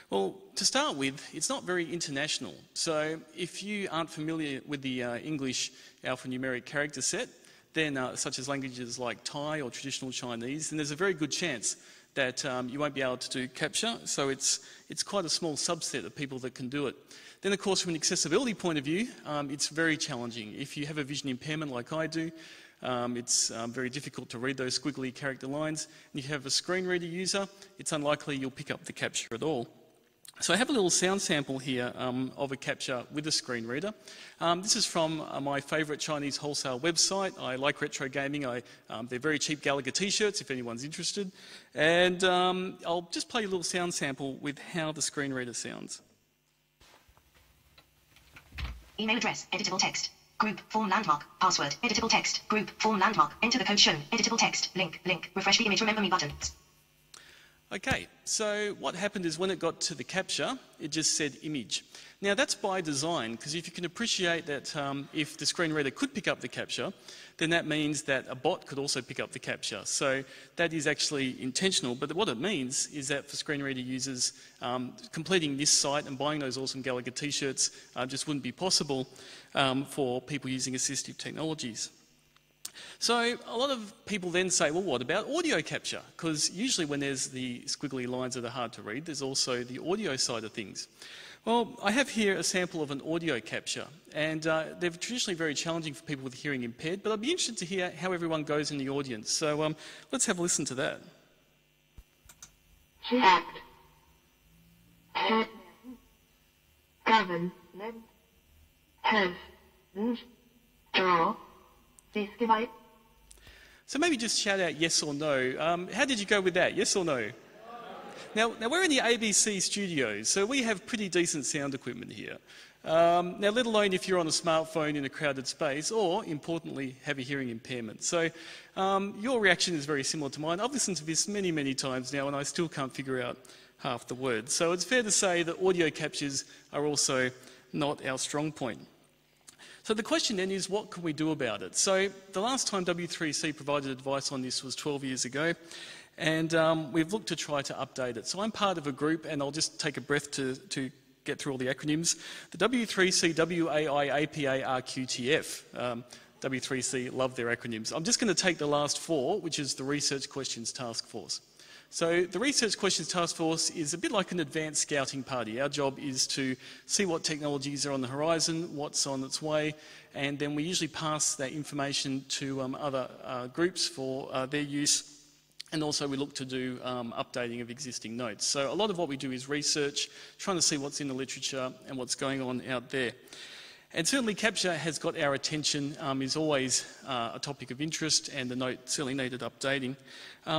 Well, to start with, it's not very international. So if you aren't familiar with the English alphanumeric character set, then such as languages like Thai or traditional Chinese, then there's a very good chance that you won't be able to do CAPTCHA. So it's quite a small subset of people that can do it. Then, of course, from an accessibility point of view, it's very challenging. If you have a vision impairment like I do, it's very difficult to read those squiggly character lines. And if you have a screen reader user, it's unlikely you'll pick up the CAPTCHA at all. So I have a little sound sample here of a CAPTCHA with a screen reader. This is from my favourite Chinese wholesale website. I like retro gaming. They're very cheap Gallagher t-shirts if anyone's interested. And I'll just play a little sound sample with how the screen reader sounds. Email address, editable text. Group, form landmark, password, editable text. Group, form landmark, enter the code shown, editable text, link, refresh the image, remember me button. Okay, so what happened is when it got to the CAPTCHA, it just said image. Now that's by design, because if you can appreciate that if the screen reader could pick up the CAPTCHA, then that means that a bot could also pick up the CAPTCHA. So that is actually intentional, but what it means is that for screen reader users, completing this site and buying those awesome Gallagher t-shirts just wouldn't be possible for people using assistive technologies. So a lot of people then say, well, what about audio capture? Because usually when there's the squiggly lines that are hard to read, there's also the audio side of things. Well, I have here a sample of an audio capture, and they're traditionally very challenging for people with hearing impaired, but I'd be interested to hear how everyone goes in the audience. So let's have a listen to that. Fact. Government has draw this device. So maybe just shout out yes or no. How did you go with that? Yes or no? Now we're in the ABC studios, so we have pretty decent sound equipment here. Now, let alone if you're on a smartphone in a crowded space, or, importantly, have a hearing impairment. So your reaction is very similar to mine. I've listened to this many, many times now, and I still can't figure out half the words. So it's fair to say that audio captures are also not our strong point. So the question then is, what can we do about it? So the last time W3C provided advice on this was 12 years ago, and we've looked to try to update it. So I'm part of a group, and I'll just take a breath to get through all the acronyms. The W3C, WAI, APA, RQTF. W3C love their acronyms. I'm just going to take the last four, which is the Research Questions Task Force. So the Research Questions Task Force is a bit like an advanced scouting party. Our job is to see what technologies are on the horizon, what's on its way, and then we usually pass that information to other groups for their use, and also we look to do updating of existing notes. So a lot of what we do is research, trying to see what's in the literature and what's going on out there. And certainly CAPTCHA has got our attention, is always a topic of interest, and the note certainly needed updating.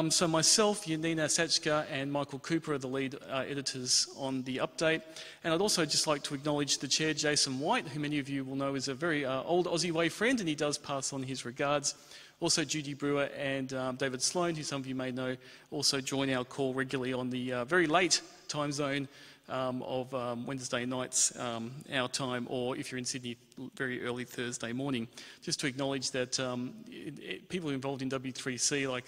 So myself, Yanina Sachka and Michael Cooper are the lead editors on the update. And I'd also just like to acknowledge the chair, Jason White, who many of you will know is a very old OZeWAI friend, and he does pass on his regards. Also Judy Brewer and David Sloan, who some of you may know, also join our call regularly on the very late time zone of Wednesday nights, our time, or if you're in Sydney, very early Thursday morning. Just to acknowledge that people involved in W3C, like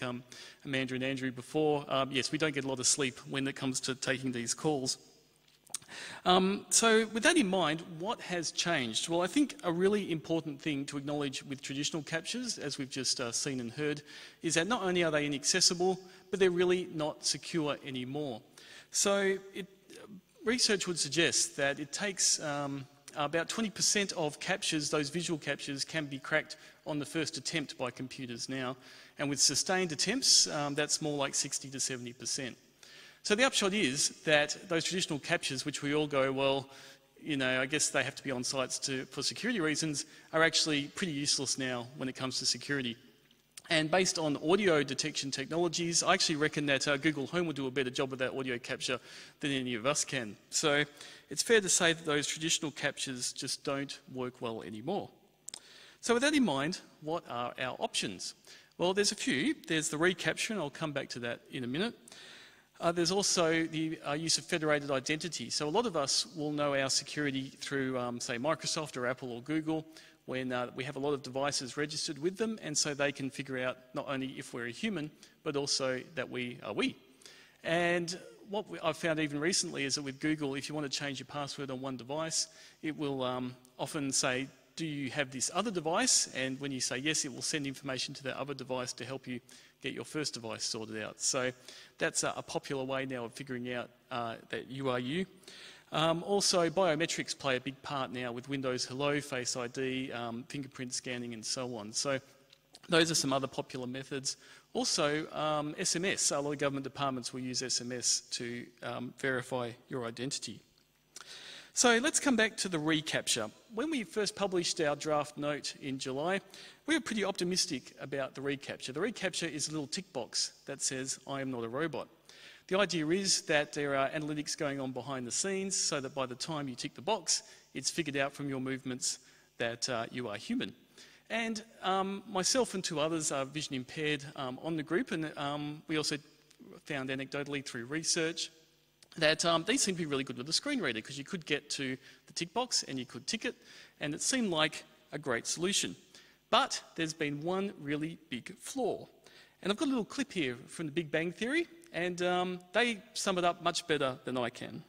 Amanda and Andrew before, yes, we don't get a lot of sleep when it comes to taking these calls. So with that in mind, what has changed? Well, I think a really important thing to acknowledge with traditional captures, as we've just seen and heard, is that not only are they inaccessible, but they're really not secure anymore. So research would suggest that it takes about 20% of captures, those visual captures, can be cracked on the first attempt by computers now. And with sustained attempts, that's more like 60 to 70%. So the upshot is that those traditional captures, which we all go, well, you know, I guess they have to be on sites for security reasons, are actually pretty useless now when it comes to security. And based on audio detection technologies, I actually reckon that Google Home will do a better job of that audio capture than any of us can. So it's fair to say that those traditional captures just don't work well anymore. So with that in mind, what are our options? Well, there's a few. There's the recapture, and I'll come back to that in a minute. There's also the use of federated identity. So a lot of us will know our security through, say, Microsoft or Apple or Google, when we have a lot of devices registered with them, and so they can figure out not only if we're a human, but also that we are we. And what I've found even recently is that with Google, if you want to change your password on one device, it will often say, do you have this other device? And when you say yes, it will send information to that other device to help you get your first device sorted out. So that's a popular way now of figuring out that you are you. Also, biometrics play a big part now with Windows Hello, Face ID, fingerprint scanning and so on. So those are some other popular methods. Also, SMS. A lot of government departments will use SMS to verify your identity. So let's come back to the reCAPTCHA. When we first published our draft note in July, we were pretty optimistic about the reCAPTCHA. The reCAPTCHA is a little tick box that says, I am not a robot. The idea is that there are analytics going on behind the scenes so that by the time you tick the box, it's figured out from your movements that you are human. And myself and 2 others are vision impaired on the group, and we also found anecdotally through research that these seem to be really good with a screen reader, because you could get to the tick box and you could tick it, and it seemed like a great solution. But there's been one really big flaw. And I've got a little clip here from the Big Bang Theory, and they sum it up much better than I can.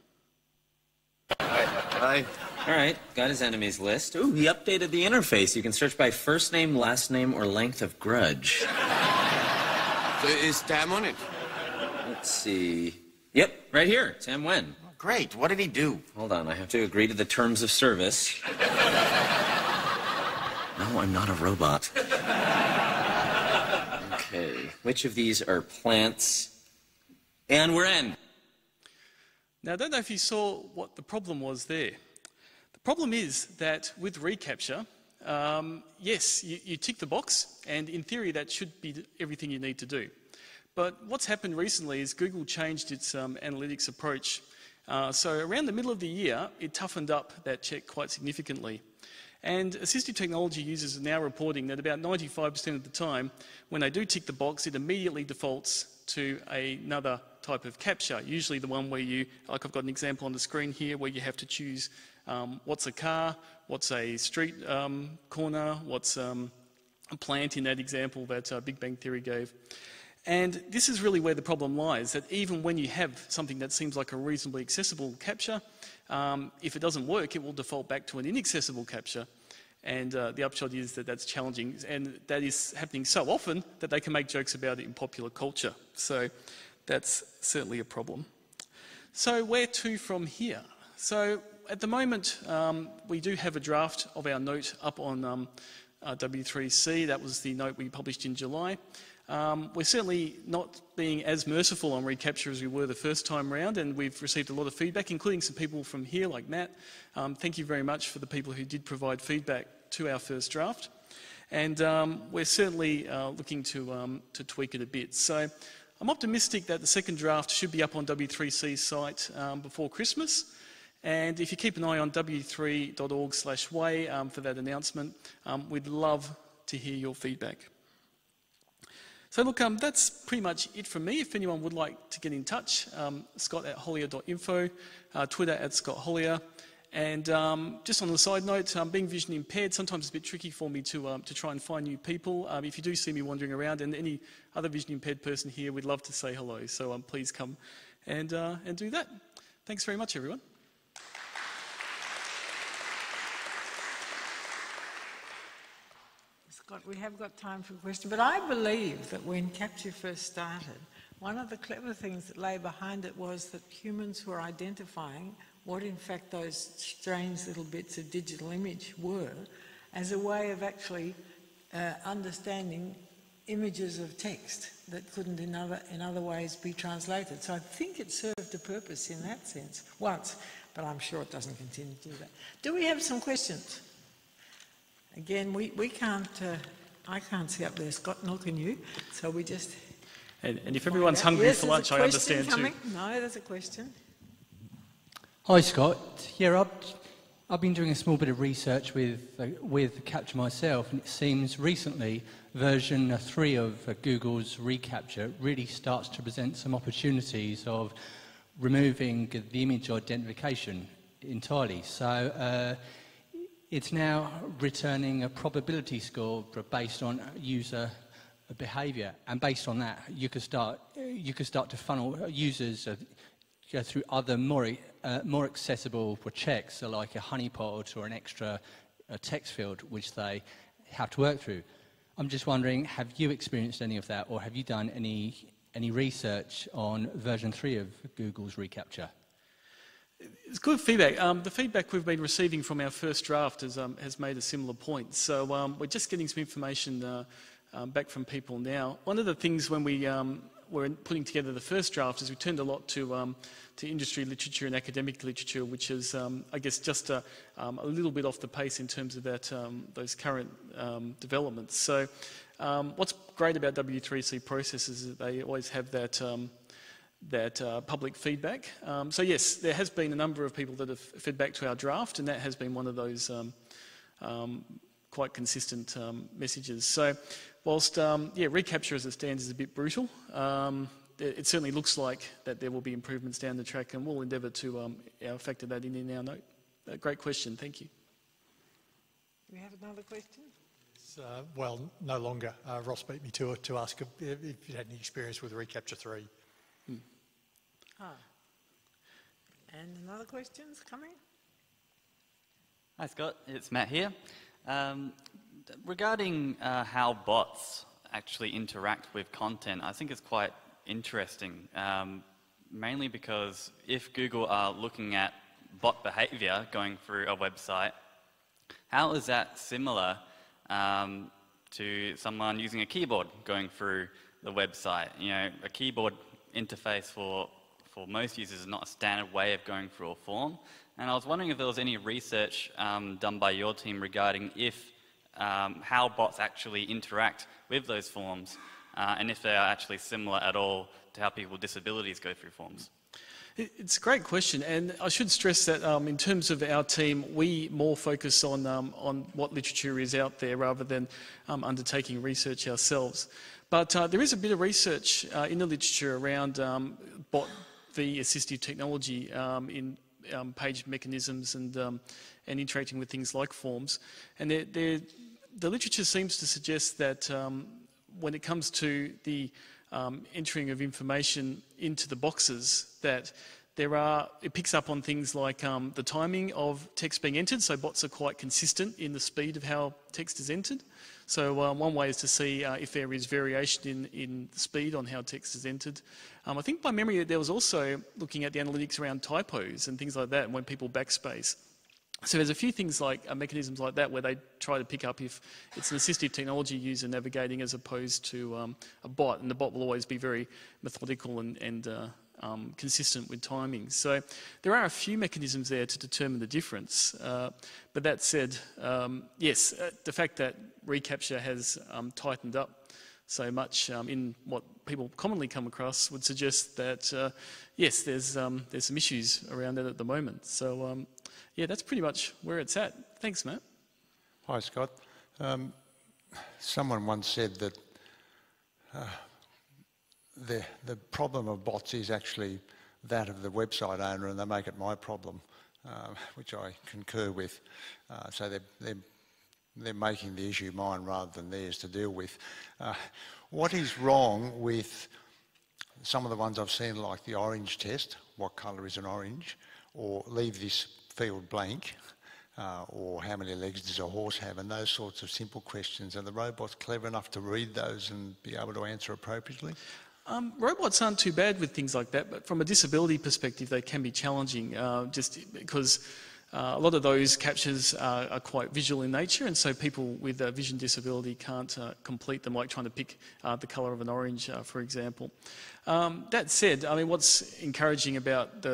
Hi. All right, got his enemies list. Ooh, he updated the interface. You can search by first name, last name, or length of grudge. So is Tam on it? Let's see. Yep, right here. Tam Wen. Oh, great. What did he do? Hold on, I have to agree to the terms of service. No, I'm not a robot. Okay, which of these are plants? And we're in. Now, I don't know if you saw what the problem was there. The problem is that with reCAPTCHA, yes, you tick the box, and in theory that should be everything you need to do. But what's happened recently is Google changed its analytics approach. So around the middle of the year, it toughened up that check quite significantly. And assistive technology users are now reporting that about 95% of the time, when they do tick the box, it immediately defaults to another type of CAPTCHA, usually the one where you, like I've got an example on the screen here, where you have to choose what's a car, what's a street corner, what's a plant in that example that Big Bang Theory gave. And this is really where the problem lies, that even when you have something that seems like a reasonably accessible CAPTCHA, if it doesn't work, it will default back to an inaccessible CAPTCHA. And the upshot is that that's challenging, and that is happening so often that they can make jokes about it in popular culture. So that's certainly a problem. So where to from here? So at the moment, we do have a draft of our note up on W3C. That was the note we published in July. We're certainly not being as merciful on reCAPTCHA as we were the first time round, and we've received a lot of feedback, including some people from here, like Matt. Thank you very much for the people who did provide feedback to our first draft. And we're certainly looking to tweak it a bit. So I'm optimistic that the second draft should be up on W3C's site before Christmas. And if you keep an eye on w3.org/WAI for that announcement, we'd love to hear your feedback. So look, that's pretty much it from me. If anyone would like to get in touch, scott@hollier.info, Twitter @ScottHollier. And just on the side note, being vision impaired, sometimes it's a bit tricky for me to try and find new people. If you do see me wandering around, and any other vision impaired person here, we'd love to say hello. So please come and do that. Thanks very much, everyone. Scott, we have got time for a question, but I believe that when CAPTCHA first started, one of the clever things that lay behind it was that humans were identifying what in fact those strange little bits of digital image were as a way of actually understanding images of text that couldn't in other ways be translated. So I think it served a purpose in that sense once, but I'm sure it doesn't continue to do that. Do we have some questions? Again, we can't, I can't see up there, Scott, nor can you, so we just... And if everyone's hungry for lunch, I understand too. No, there's a question. Hi, Scott. Yeah, I've been doing a small bit of research with CAPTCHA myself, and it seems recently version 3 of Google's reCAPTCHA really starts to present some opportunities of removing the image identification entirely. So it's now returning a probability score based on user behaviour, and based on that, you could start to funnel users go through other more accessible checks, so like a honeypot or an extra text field which they have to work through. I'm just wondering, have you experienced any of that, or have you done any research on version 3 of Google's reCAPTCHA? It's good feedback. The feedback we've been receiving from our first draft has made a similar point. So we're just getting some information back from people now. One of the things when we were putting together the first draft is we turned a lot to industry literature and academic literature, which is, I guess, just a little bit off the pace in terms of that those current developments. So what's great about W3C processes is that they always have that public feedback. So yes, there has been a number of people that have fed back to our draft, and that has been one of those quite consistent messages. So whilst, reCAPTCHA as it stands is a bit brutal, it certainly looks like that there will be improvements down the track, and we'll endeavour to factor that in our note. Great question, thank you. Do we have another question? Well, no longer. Ross beat me to it to ask if you had any experience with reCAPTCHA 3. And another question's coming? Hi Scott, it's Matt here. Regarding how bots actually interact with content, I think it's quite interesting, mainly because if Google are looking at bot behavior going through a website, how is that similar to someone using a keyboard going through the website? You know, a keyboard interface for most users is not a standard way of going through a form. And I was wondering if there was any research done by your team regarding how bots actually interact with those forms, and if they are actually similar at all to how people with disabilities go through forms. It's a great question, and I should stress that in terms of our team, we more focus on what literature is out there rather than undertaking research ourselves. But there is a bit of research in the literature around bot v assistive technology in page mechanisms and interacting with things like forms. And the literature seems to suggest that when it comes to the entering of information into the boxes, that it picks up on things like the timing of text being entered, so bots are quite consistent in the speed of how text is entered. So one way is to see if there is variation in the speed on how text is entered. I think by memory there was also looking at the analytics around typos and things like that when people backspace. So there's a few things like mechanisms like that where they try to pick up if it's an assistive technology user navigating as opposed to a bot, and the bot will always be very methodical and consistent with timing. So there are a few mechanisms there to determine the difference. But that said, yes, the fact that reCAPTCHA has tightened up so much in what people commonly come across would suggest that, yes, there's some issues around that at the moment. So, yeah, that's pretty much where it's at. Thanks, Matt. Hi, Scott. Someone once said that the problem of bots is actually that of the website owner, and they make it my problem, which I concur with. So they're making the issue mine rather than theirs to deal with. What is wrong with some of the ones I've seen, like the orange test, what colour is an orange, or leave this field blank, or how many legs does a horse have, and those sorts of simple questions? Are the robots clever enough to read those and be able to answer appropriately? Robots aren't too bad with things like that, but from a disability perspective they can be challenging, just because a lot of those captures are quite visual in nature, and so people with a vision disability can't complete them, like trying to pick the colour of an orange, for example. That said, I mean, what's encouraging about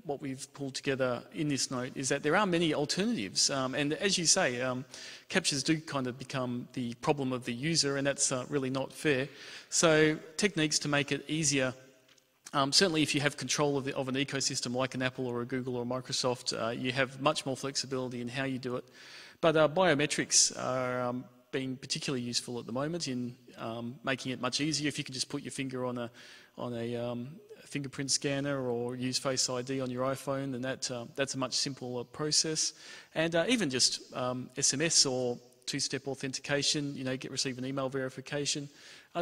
what we've pulled together in this note is that there are many alternatives, and as you say, captures do kind of become the problem of the user, and that's really not fair. So techniques to make it easier Certainly if you have control of an ecosystem like an Apple or a Google or a Microsoft, you have much more flexibility in how you do it. But biometrics are being particularly useful at the moment in making it much easier. If you can just put your finger on a fingerprint scanner or use Face ID on your iPhone, then that's a much simpler process. And even just SMS or two-step authentication, receive an email verification.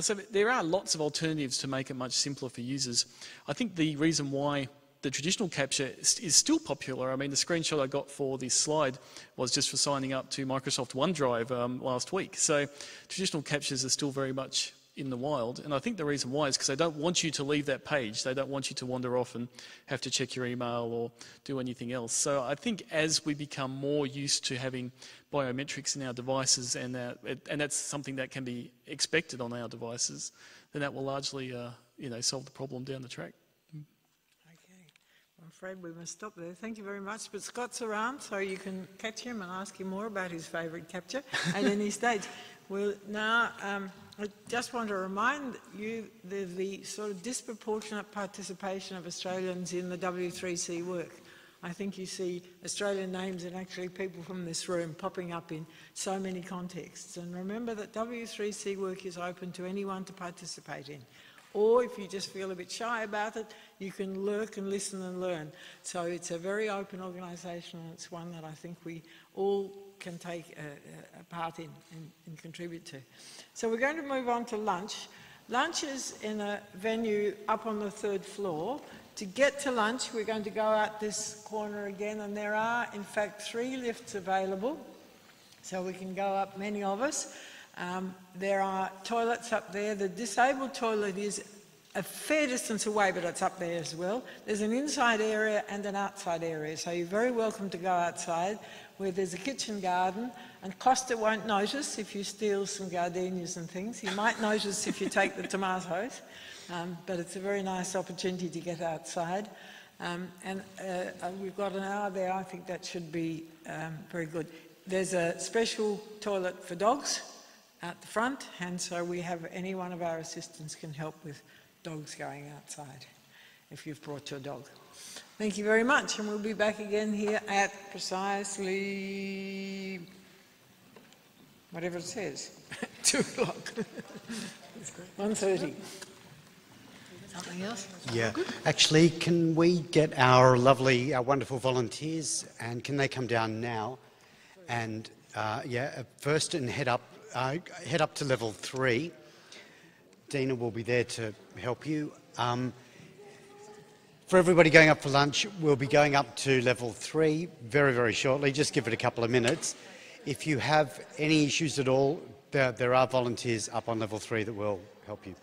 So there are lots of alternatives to make it much simpler for users. I think the reason why the traditional CAPTCHA is still popular, I mean, the screenshot I got for this slide was just for signing up to Microsoft OneDrive last week. So traditional CAPTCHAs are still very much in the wild, and I think the reason why is because they don't want you to leave that page. They don't want you to wander off and have to check your email or do anything else. So I think as we become more used to having biometrics in our devices, and that's something that can be expected on our devices, then that will largely solve the problem down the track. Okay, I'm afraid we must stop there. Thank you very much. But Scott's around, so you can catch him and ask him more about his favourite CAPTCHA at any stage. Well, now, I just want to remind you the sort of disproportionate participation of Australians in the W3C work. I think you see Australian names and actually people from this room popping up in so many contexts. And remember that W3C work is open to anyone to participate in. Or if you just feel a bit shy about it, you can lurk and listen and learn. So it's a very open organisation, and it's one that I think we all can take a part in and contribute to. So we're going to move on to lunch. Lunch is in a venue up on the 3rd floor. To get to lunch, we're going to go out this corner again, and there are, in fact, 3 lifts available. So we can go up, many of us. There are toilets up there. The disabled toilet is a fair distance away, but it's up there as well. There's an inside area and an outside area, so you're very welcome to go outside, where there's a kitchen garden, and Costa won't notice if you steal some gardenias and things. He might notice if you take the tomatoes, but it's a very nice opportunity to get outside. We've got an hour there. I think that should be very good. There's a special toilet for dogs at the front, and so we have any one of our assistants can help with dogs going outside if you've brought your dog. Thank you very much, and we'll be back again here at precisely whatever it says, 2 o'clock, 1:30. Something else? Yeah, actually, can we get our wonderful volunteers, and can they come down now? And first, and head up to level 3. Dina will be there to help you. For everybody going up for lunch, we'll be going up to level 3 very, very shortly. Just give it a couple of minutes. If you have any issues at all, there are volunteers up on level 3 that will help you.